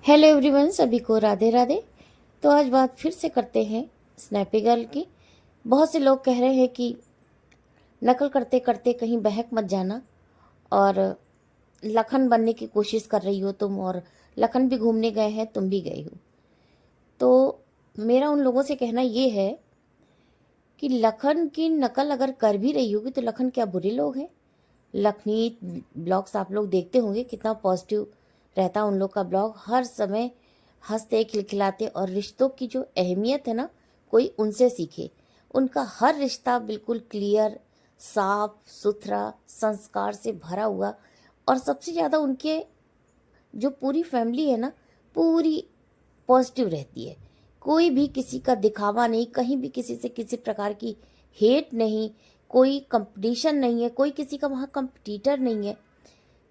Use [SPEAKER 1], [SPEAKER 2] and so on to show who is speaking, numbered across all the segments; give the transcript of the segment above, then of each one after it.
[SPEAKER 1] Hello everyone, सभी को राधे राधे। तो आज बात फिर से करते हैं स्नैपी गर्ल की। बहुत से लोग कह रहे हैं कि नकल करते करते कहीं बहक मत जाना और लखन बनने की कोशिश कर रही हो तुम, और लखन भी घूमने गए हैं, तुम भी गई हो। तो मेरा उन लोगों से कहना ये है कि लखन की नकल अगर कर भी रही होगी तो लखन क्या बुरे लोग हैं? लखनीत ब्लॉग्स आप लोग देखते होंगे, कितना पॉजिटिव रहता उन लोग का ब्लॉग। हर समय हंसते खिलखिलाते, और रिश्तों की जो अहमियत है ना, कोई उनसे सीखे। उनका हर रिश्ता बिल्कुल क्लियर, साफ सुथरा, संस्कार से भरा हुआ। और सबसे ज़्यादा उनके जो पूरी फैमिली है ना, पूरी पॉजिटिव रहती है। कोई भी किसी का दिखावा नहीं, कहीं भी किसी से किसी प्रकार की हेट नहीं, कोई कंपटीशन नहीं है, कोई किसी का वहाँ कंपटीटर नहीं है।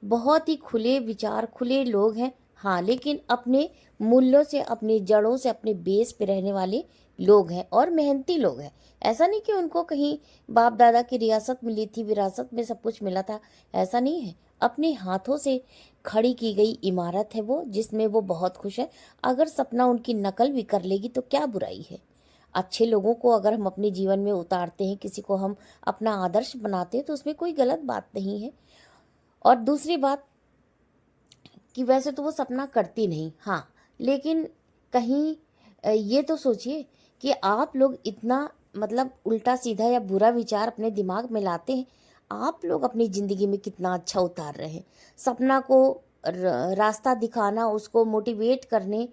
[SPEAKER 1] बहुत ही खुले विचार, खुले लोग हैं। हाँ, लेकिन अपने मूल्यों से, अपनी जड़ों से, अपने बेस पे रहने वाले लोग हैं और मेहनती लोग हैं। ऐसा नहीं कि उनको कहीं बाप दादा की रियासत मिली थी, विरासत में सब कुछ मिला था, ऐसा नहीं है। अपने हाथों से खड़ी की गई इमारत है वो, जिसमें वो बहुत खुश है। अगर सपना उनकी नकल भी कर लेगी तो क्या बुराई है? अच्छे लोगों को अगर हम अपने जीवन में उतारते हैं, किसी को हम अपना आदर्श बनाते हैं, तो उसमें कोई गलत बात नहीं है। और दूसरी बात कि वैसे तो वो सपना करती नहीं, हाँ, लेकिन कहीं ये तो सोचिए कि आप लोग इतना मतलब उल्टा सीधा या बुरा विचार अपने दिमाग में लाते हैं, आप लोग अपनी ज़िंदगी में कितना अच्छा उतार रहे हैं। सपना को रास्ता दिखाना, उसको मोटिवेट करने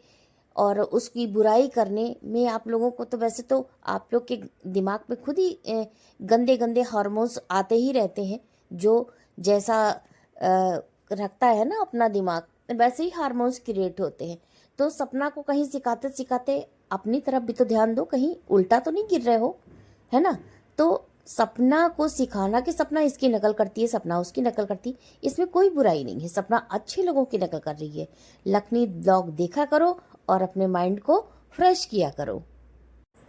[SPEAKER 1] और उसकी बुराई करने में आप लोगों को, तो वैसे तो आप लोग के दिमाग में खुद ही गंदे गंदे हार्मोन्स आते ही रहते हैं। जो जैसा रखता है ना अपना दिमाग, वैसे ही हार्मोन्स क्रिएट होते हैं। तो सपना को कहीं सिखाते सिखाते अपनी तरफ भी तो ध्यान दो, कहीं उल्टा तो नहीं गिर रहे हो, है ना? तो सपना को सिखाना कि सपना इसकी नकल करती है, सपना उसकी नकल करती है, इसमें कोई बुराई नहीं है। सपना अच्छे लोगों की नकल कर रही है। लखनी ब्लॉग देखा करो और अपने माइंड को फ्रेश किया करो।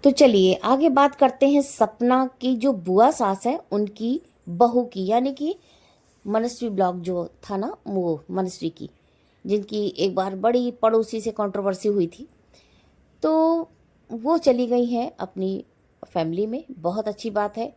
[SPEAKER 1] तो चलिए आगे बात करते हैं सपना की जो बुआ सास है उनकी बहू की, यानी कि मनस्वी ब्लॉग जो था ना, वो मनस्वी की, जिनकी एक बार बड़ी पड़ोसी से कंट्रोवर्सी हुई थी। तो वो चली गई हैं अपनी फैमिली में, बहुत अच्छी बात है।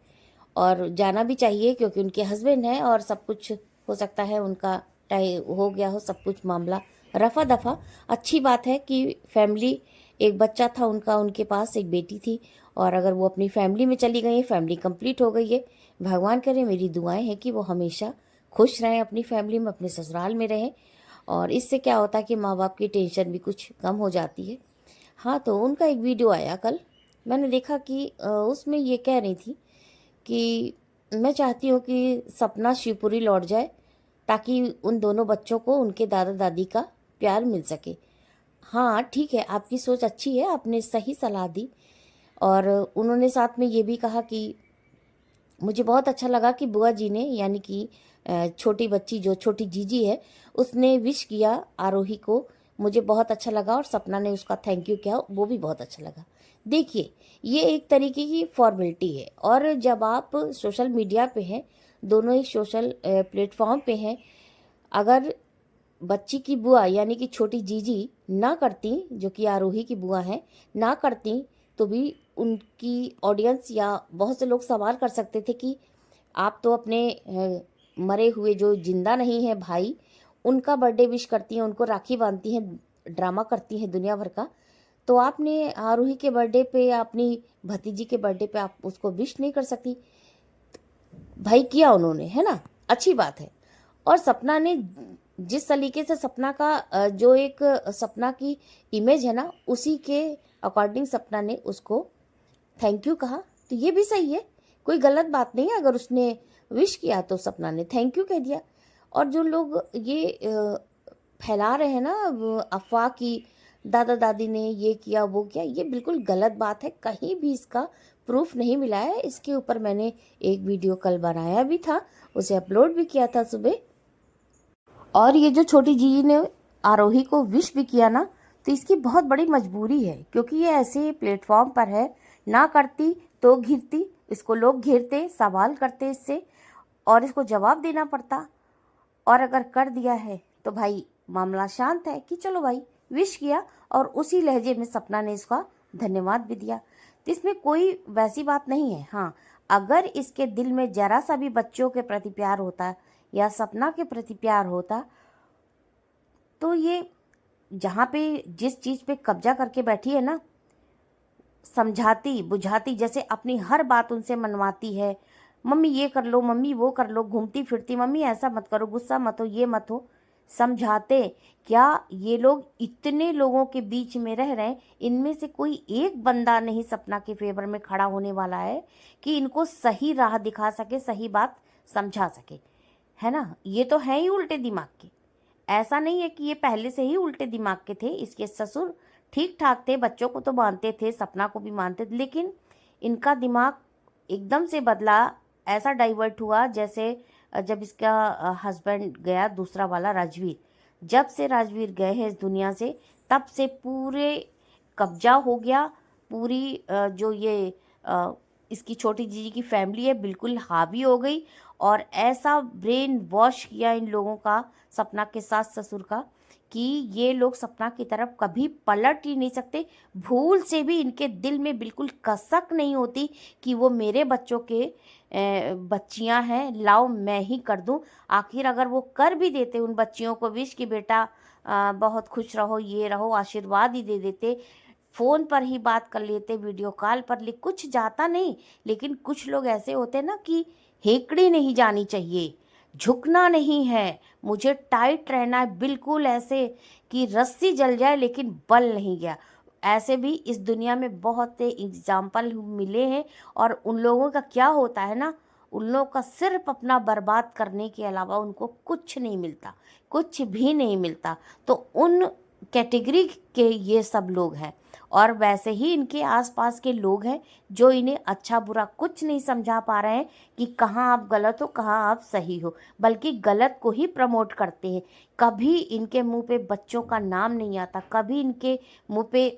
[SPEAKER 1] और जाना भी चाहिए क्योंकि उनके हस्बैंड हैं और सब कुछ हो सकता है उनका टाइ हो गया हो, सब कुछ मामला रफा दफा। अच्छी बात है कि फैमिली, एक बच्चा था उनका, उनके पास एक बेटी थी, और अगर वो अपनी फैमिली में चली गई है, फैमिली कंप्लीट हो गई है। भगवान करे, मेरी दुआएं हैं कि वो हमेशा खुश रहें अपनी फैमिली में, अपने ससुराल में रहें। और इससे क्या होता है कि माँ बाप की टेंशन भी कुछ कम हो जाती है। हाँ, तो उनका एक वीडियो आया कल, मैंने देखा कि उसमें ये कह रही थी कि मैं चाहती हूँ कि सपना शिवपुरी लौट जाए, ताकि उन दोनों बच्चों को उनके दादा दादी का प्यार मिल सके। हाँ ठीक है, आपकी सोच अच्छी है, आपने सही सलाह दी। और उन्होंने साथ में ये भी कहा कि मुझे बहुत अच्छा लगा कि बुआ जी ने, यानी कि छोटी बच्ची जो छोटी जीजी है, उसने विश किया आरोही को। मुझे बहुत अच्छा लगा, और सपना ने उसका थैंक यू किया, वो भी बहुत अच्छा लगा। देखिए, ये एक तरीके की फॉर्मेलिटी है। और जब आप सोशल मीडिया पे हैं, दोनों ही सोशल प्लेटफॉर्म पे हैं, अगर बच्ची की बुआ यानी कि छोटी जीजी ना करती, जो कि आरोही की बुआ हैं, ना करती, तो भी उनकी ऑडियंस या बहुत से लोग सवाल कर सकते थे कि आप तो अपने मरे हुए जो जिंदा नहीं है भाई, उनका बर्थडे विश करती हैं, उनको राखी बांधती हैं, ड्रामा करती हैं दुनिया भर का, तो आपने आरोही के बर्थडे पे या अपनी भतीजी के बर्थडे पे आप उसको विश नहीं कर सकती? भाई किया उन्होंने, है ना, अच्छी बात है। और सपना ने जिस तरीके से सपना का जो एक सपना की इमेज है ना, उसी के अकॉर्डिंग सपना ने उसको थैंक यू कहा, तो ये भी सही है, कोई गलत बात नहीं है। अगर उसने विश किया तो सपना ने थैंक यू कह दिया। और जो लोग ये फैला रहे हैं ना अफवाह की दादा दादी ने ये किया वो किया, ये बिल्कुल गलत बात है। कहीं भी इसका प्रूफ नहीं मिला है। इसके ऊपर मैंने एक वीडियो कल बनाया भी था, उसे अपलोड भी किया था सुबह। और ये जो छोटी जीजी ने आरोही को विश भी किया ना, तो इसकी बहुत बड़ी मजबूरी है, क्योंकि ये ऐसे प्लेटफॉर्म पर है। ना करती तो घिरती, इसको लोग घेरते, सवाल करते इससे, और इसको जवाब देना पड़ता। और अगर कर दिया है तो भाई मामला शांत है कि चलो भाई विश किया और उसी लहजे में सपना ने इसका धन्यवाद भी दिया। तो इसमें कोई वैसी बात नहीं है। हाँ, अगर इसके दिल में जरा सा भी बच्चों के प्रति प्यार होता या सपना के प्रति प्यार होता तो ये जहाँ पे जिस चीज़ पे कब्जा करके बैठी है ना, समझाती बुझाती, जैसे अपनी हर बात उनसे मनवाती है, मम्मी ये कर लो, मम्मी वो कर लो, घूमती फिरती, मम्मी ऐसा मत करो, गुस्सा मत हो, ये मत हो, समझाते। क्या ये लोग इतने लोगों के बीच में रह रहे हैं, इनमें से कोई एक बंदा नहीं सपना के फेवर में खड़ा होने वाला है कि इनको सही राह दिखा सके, सही बात समझा सके, है ना? ये तो है ही उल्टे दिमाग के। ऐसा नहीं है कि ये पहले से ही उल्टे दिमाग के थे। इसके ससुर ठीक ठाक थे, बच्चों को तो मानते थे, सपना को भी मानते थे, लेकिन इनका दिमाग एकदम से बदला, ऐसा डाइवर्ट हुआ जैसे जब इसका हस्बैंड गया दूसरा वाला राजवीर, जब से राजवीर गए हैं इस दुनिया से, तब से पूरे कब्जा हो गया। पूरी जो ये इसकी छोटी जीजी की फैमिली है बिल्कुल हावी हो गई और ऐसा ब्रेन वॉश किया इन लोगों का, सपना के सास ससुर का, कि ये लोग सपना की तरफ कभी पलट ही नहीं सकते। भूल से भी इनके दिल में बिल्कुल कसक नहीं होती कि वो मेरे बच्चों के बच्चियां हैं, लाओ मैं ही कर दूं। आखिर अगर वो कर भी देते उन बच्चियों को विश कि बेटा बहुत खुश रहो, ये रहो, आशीर्वाद ही दे देते, फ़ोन पर ही बात कर लेते, वीडियो कॉल पर कुछ जाता नहीं। लेकिन कुछ लोग ऐसे होते ना कि हेकड़ी नहीं जानी चाहिए, झुकना नहीं है, मुझे टाइट रहना है, बिल्कुल ऐसे कि रस्सी जल जाए लेकिन बल नहीं गया। ऐसे भी इस दुनिया में बहुत से एग्जाम्पल मिले हैं। और उन लोगों का क्या होता है ना, उन लोगों का सिर्फ अपना बर्बाद करने के अलावा उनको कुछ नहीं मिलता, कुछ भी नहीं मिलता। तो उन कैटेगरी के ये सब लोग हैं। और वैसे ही इनके आसपास के लोग हैं जो इन्हें अच्छा बुरा कुछ नहीं समझा पा रहे हैं कि कहाँ आप गलत हो, कहाँ आप सही हो, बल्कि गलत को ही प्रमोट करते हैं। कभी इनके मुंह पे बच्चों का नाम नहीं आता, कभी इनके मुंह पे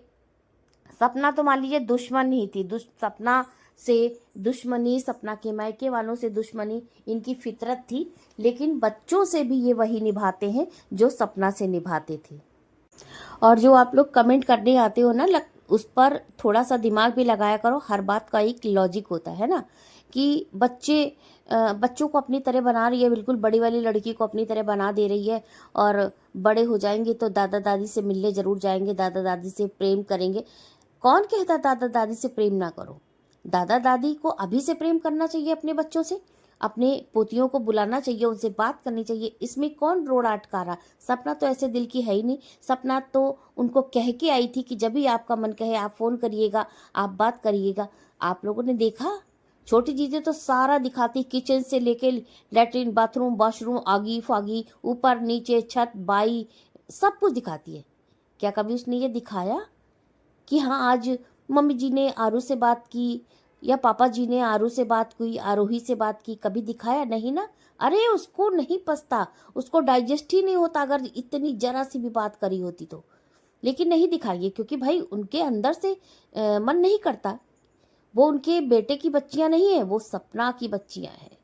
[SPEAKER 1] सपना तो मान लीजिए दुश्मन ही थी, सपना से दुश्मनी, सपना के मायके वालों से दुश्मनी इनकी फितरत थी, लेकिन बच्चों से भी ये वही निभाते हैं जो सपना से निभाते थे। और जो आप लोग कमेंट करने आते हो ना, उस पर थोड़ा सा दिमाग भी लगाया करो। हर बात का एक लॉजिक होता है ना, कि बच्चों को अपनी तरह बना रही है, बिल्कुल बड़ी वाली लड़की को अपनी तरह बना दे रही है, और बड़े हो जाएंगे तो दादा दादी से मिलने जरूर जाएंगे, दादा दादी से प्रेम करेंगे। कौन कहता दादा दादी से प्रेम ना करो? दादा दादी को अभी से प्रेम करना चाहिए अपने बच्चों से, अपने पोतियों को बुलाना चाहिए, उनसे बात करनी चाहिए। इसमें कौन रोड़ा अटका रहा? सपना तो ऐसे दिल की है ही नहीं। सपना तो उनको कह के आई थी कि जब भी आपका मन कहे आप फ़ोन करिएगा, आप बात करिएगा। आप लोगों ने देखा, छोटी चीज़ें तो सारा दिखाती, किचन से लेके लेटरिन, बाथरूम, वॉशरूम, आगी फागी, ऊपर नीचे, छत, बाई, सब कुछ दिखाती है। क्या कभी उसने ये दिखाया कि हाँ आज मम्मी जी ने आरू से बात की या पापा जी ने आरू से बात की, आरोही से बात की? कभी दिखाया नहीं ना। अरे उसको नहीं पचता, उसको डाइजेस्ट ही नहीं होता अगर इतनी जरा सी भी बात करी होती तो। लेकिन नहीं दिखाइए, क्योंकि भाई उनके अंदर से मन नहीं करता। वो उनके बेटे की बच्चियां नहीं है, वो सपना की बच्चियां हैं,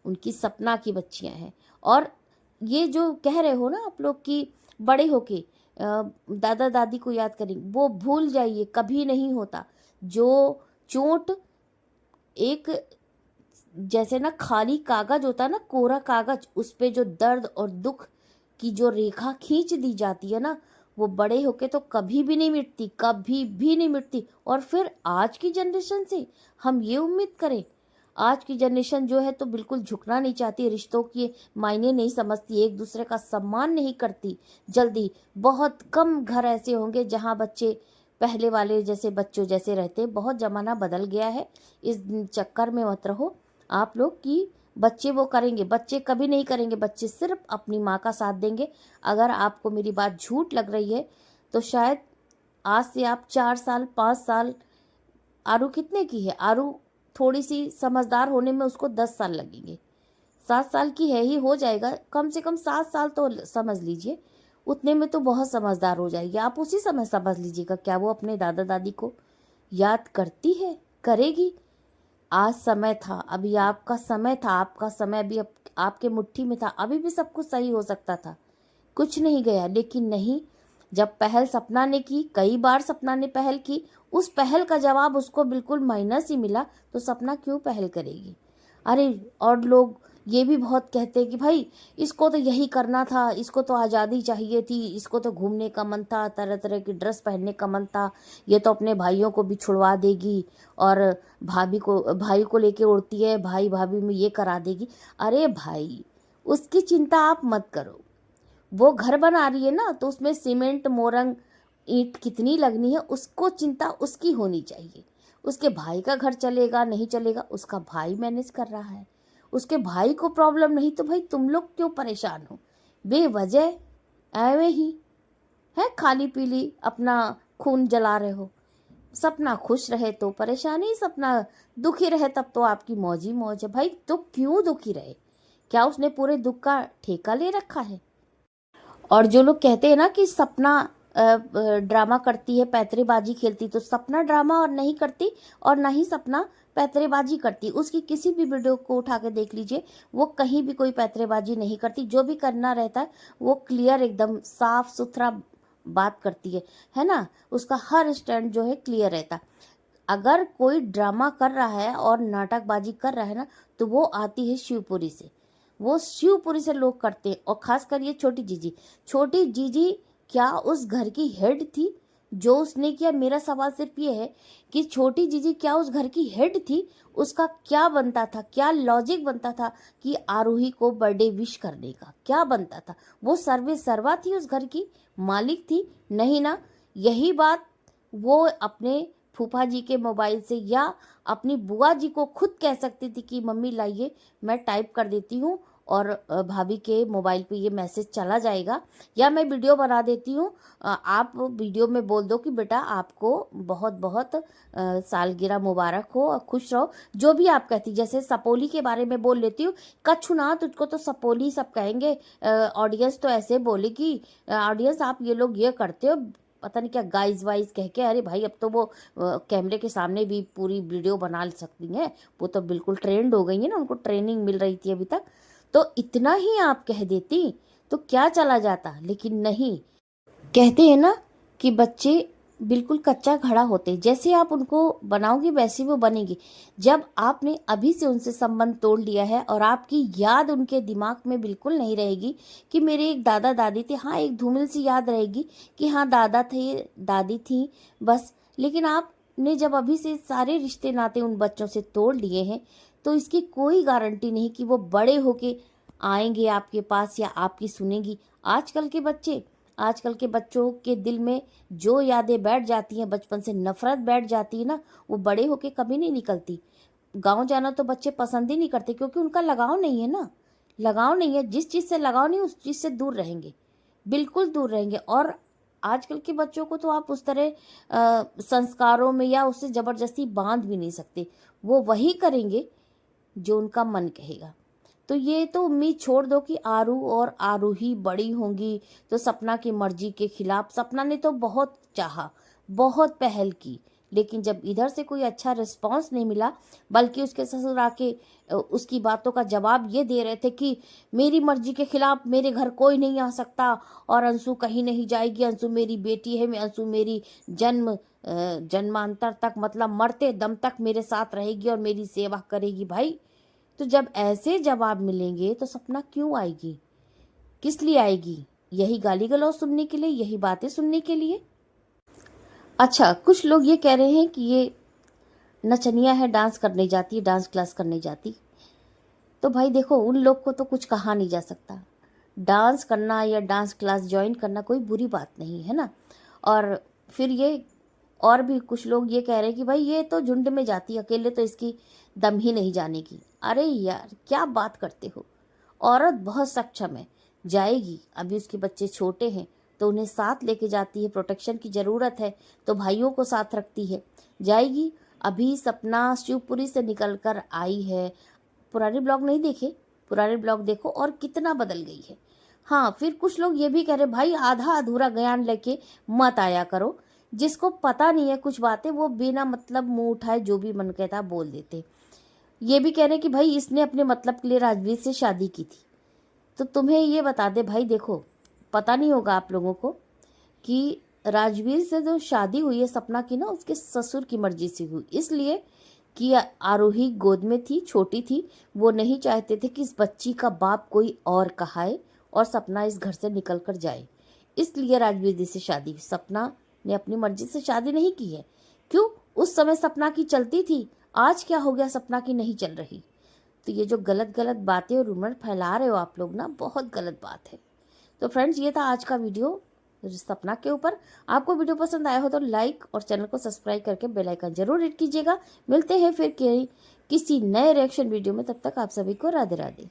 [SPEAKER 1] उनकी सपना की बच्चियां हैं। और ये जो कह रहे हो ना आप लोग कि बड़े होके दादा दादी को याद करेंगे, वो भूल जाइए, कभी नहीं होता। जो चोट एक जैसे ना खाली कागज होता है ना, कोरा कागज, उस पे जो दर्द और दुख की जो रेखा खींच दी जाती है ना, वो बड़े होके तो कभी भी नहीं मिटती, कभी भी नहीं मिटती। और फिर आज की जनरेशन से हम ये उम्मीद करें? आज की जनरेशन जो है तो बिल्कुल झुकना नहीं चाहती, रिश्तों के मायने नहीं समझती, एक दूसरे का सम्मान नहीं करती जल्दी। बहुत कम घर ऐसे होंगे जहाँ बच्चे पहले वाले जैसे बच्चों जैसे रहते। बहुत ज़माना बदल गया है, इस चक्कर में मत रहो आप लोग कि बच्चे वो करेंगे। बच्चे कभी नहीं करेंगे, बच्चे सिर्फ अपनी माँ का साथ देंगे। अगर आपको मेरी बात झूठ लग रही है तो शायद आज से आप 4 साल 5 साल, आरू कितने की है, आरू थोड़ी सी समझदार होने में उसको 10 साल लगेंगे, 7 साल की है ही, हो जाएगा। कम से कम 7 साल तो समझ लीजिए, उतने में तो बहुत समझदार हो जाएगी। आप उसी समय समझ लीजिएगा क्या वो अपने दादा दादी को याद करती है, करेगी? आज समय था, अभी आपका समय था, आपका समय अभी आपके मुट्ठी में था, अभी भी सब कुछ सही हो सकता था, कुछ नहीं गया। लेकिन नहीं, जब पहल सपना ने की, कई बार सपना ने पहल की, उस पहल का जवाब उसको बिल्कुल माइनस ही मिला, तो सपना क्यों पहल करेगी? अरे, और लोग ये भी बहुत कहते हैं कि भाई इसको तो यही करना था, इसको तो आज़ादी चाहिए थी, इसको तो घूमने का मन था, तरह तरह की ड्रेस पहनने का मन था, ये तो अपने भाइयों को भी छुड़वा देगी और भाई को लेके उड़ती है, भाई भाभी में ये करा देगी। अरे भाई, उसकी चिंता आप मत करो। वो घर बना रही है ना, तो उसमें सीमेंट मोरंग ईंट कितनी लगनी है, उसको चिंता उसकी होनी चाहिए। उसके भाई का घर चलेगा नहीं चलेगा, उसका भाई मैनेज कर रहा है। उसके भाई को प्रॉब्लम नहीं तो भाई तुम लोग क्यों परेशान हो बेवजह? एवे ही है, खाली पीली अपना खून जला रहे हो। सपना खुश रहे तो परेशानी, सपना दुखी रहे तब तो आपकी मौज ही मौज है। भाई तो क्यों दुखी रहे? क्या उसने पूरे दुख का ठेका ले रखा है? और जो लोग कहते हैं ना कि सपना ड्रामा करती है, पैतरेबाजी खेलती, तो सपना ड्रामा और नहीं करती और ना ही सपना पैतरेबाजी करती। उसकी किसी भी वीडियो को उठा के देख लीजिए, वो कहीं भी कोई पैतरेबाजी नहीं करती। जो भी करना रहता है वो क्लियर, एकदम साफ सुथरा बात करती है ना। उसका हर स्टैंड जो है क्लियर रहता। अगर कोई ड्रामा कर रहा है और नाटकबाजी कर रहा है ना, तो वो आती है शिवपुरी से। वो शिवपुरी से लोग करते हैं। और खासकर ये छोटी जीजी क्या उस घर की हेड थी? जो उसने किया, मेरा सवाल सिर्फ ये है कि छोटी जीजी क्या उस घर की हेड थी? उसका क्या बनता था, क्या लॉजिक बनता था कि आरोही को बर्थडे विश करने का क्या बनता था? वो सर्वे सर्वा थी, उस घर की मालिक थी? नहीं ना। यही बात वो अपने फूफा जी के मोबाइल से या अपनी बुआ जी को खुद कह सकती थी कि मम्मी लाइए, मैं टाइप कर देती हूँ और भाभी के मोबाइल पे ये मैसेज चला जाएगा, या मैं वीडियो बना देती हूँ, आप वीडियो में बोल दो कि बेटा आपको बहुत बहुत सालगिरह मुबारक हो और खुश रहो। जो भी आप कहती, जैसे सपोली के बारे में बोल लेती हूँ, कछु ना तुझको तो सपोली सब कहेंगे, ऑडियंस तो ऐसे बोलेगी, ऑडियंस आप ये लोग ये करते हो, पता नहीं क्या गाइज वाइज कह के। अरे भाई, अब तो वो कैमरे के सामने भी पूरी वीडियो बना सकती हैं। वो तो बिल्कुल ट्रेंड हो गई है ना, उनको ट्रेनिंग मिल रही थी अभी तक। तो इतना ही आप कह देती तो क्या चला जाता, लेकिन नहीं। कहते हैं ना कि बच्चे बिल्कुल कच्चा घड़ा होते, जैसे आप उनको बनाओगे वैसे वो बनेगी। जब आपने अभी से उनसे संबंध तोड़ लिया है और आपकी याद उनके दिमाग में बिल्कुल नहीं रहेगी कि मेरे एक दादा दादी थे, हाँ एक धूमिल सी याद रहेगी कि हाँ दादा थे दादी थी बस। लेकिन आपने जब अभी से सारे रिश्ते नाते उन बच्चों से तोड़ लिए हैं, तो इसकी कोई गारंटी नहीं कि वो बड़े होके आएंगे आपके पास या आपकी सुनेंगी। आजकल के बच्चों के दिल में जो यादें बैठ जाती हैं, बचपन से नफरत बैठ जाती है ना, वो बड़े होके कभी नहीं निकलती। गांव जाना तो बच्चे पसंद ही नहीं करते, क्योंकि उनका लगाव नहीं है ना। लगाव नहीं है, जिस चीज़ से लगाव नहीं उस चीज़ से दूर रहेंगे, बिल्कुल दूर रहेंगे। और आजकल के बच्चों को तो आप उस तरह संस्कारों में या उससे ज़बरदस्ती बांध भी नहीं सकते। वो वही करेंगे जो उनका मन कहेगा। तो ये तो उम्मीद छोड़ दो कि आरू और आरूही बड़ी होंगी तो सपना की मर्जी के खिलाफ। सपना ने तो बहुत चाहा, बहुत पहल की, लेकिन जब इधर से कोई अच्छा रिस्पांस नहीं मिला, बल्कि उसके ससुर आके उसकी बातों का जवाब ये दे रहे थे कि मेरी मर्जी के खिलाफ मेरे घर कोई नहीं आ सकता और अंशु कहीं नहीं जाएगी, अंशु मेरी बेटी है, अंशु मेरी जन्मांतर तक, मतलब मरते दम तक मेरे साथ रहेगी और मेरी सेवा करेगी। भाई, तो जब ऐसे जवाब मिलेंगे तो सपना क्यों आएगी? किस लिए आएगी? यही गाली गलौज सुनने के लिए, यही बातें सुनने के लिए? अच्छा, कुछ लोग ये कह रहे हैं कि ये नचनिया है, डांस करने जाती है, डांस क्लास करने जाती। तो भाई देखो, उन लोग को तो कुछ कहा नहीं जा सकता। डांस करना या डांस क्लास ज्वाइन करना कोई बुरी बात नहीं है ना। और फिर ये और भी कुछ लोग ये कह रहे हैं कि भाई ये तो झुंड में जाती है, अकेले तो इसकी दम ही नहीं जाने की। अरे यार, क्या बात करते हो? औरत बहुत सक्षम है, जाएगी। अभी उसके बच्चे छोटे हैं तो उन्हें साथ लेके जाती है, प्रोटेक्शन की ज़रूरत है तो भाइयों को साथ रखती है, जाएगी। अभी सपना शिवपुरी से निकल कर आई है। पुराने ब्लॉग नहीं देखे? पुराने ब्लॉग देखो और कितना बदल गई है। हाँ, फिर कुछ लोग ये भी कह रहे भाई आधा अधूरा ज्ञान लेके मत आया करो। जिसको पता नहीं है कुछ बातें, वो बिना मतलब मुंह उठाए जो भी मन कहता बोल देते। ये भी कह रहे कि भाई इसने अपने मतलब के लिए राजवीर से शादी की थी। तो तुम्हें ये बता दे भाई, देखो पता नहीं होगा आप लोगों को कि राजवीर से जो शादी हुई है सपना की ना, उसके ससुर की मर्जी से हुई, इसलिए कि आरोही गोद में थी, छोटी थी, वो नहीं चाहते थे कि इस बच्ची का बाप कोई और कहाए और सपना इस घर से निकल कर जाए। इसलिए राजवीर जी से शादी हुई। सपना ने अपनी मर्जी से शादी नहीं की है। क्यों? उस समय सपना की चलती थी, आज क्या हो गया सपना की नहीं चल रही? तो ये जो गलत गलत बातें और रूमर फैला रहे हो आप लोग ना, बहुत गलत बात है। तो फ्रेंड्स, ये था आज का वीडियो सपना के ऊपर। आपको वीडियो पसंद आया हो तो लाइक और चैनल को सब्सक्राइब करके बेल आइकन जरूर हिट कीजिएगा। मिलते हैं फिर किसी नए रिएक्शन वीडियो में, तब तक आप सभी को राधे राधे।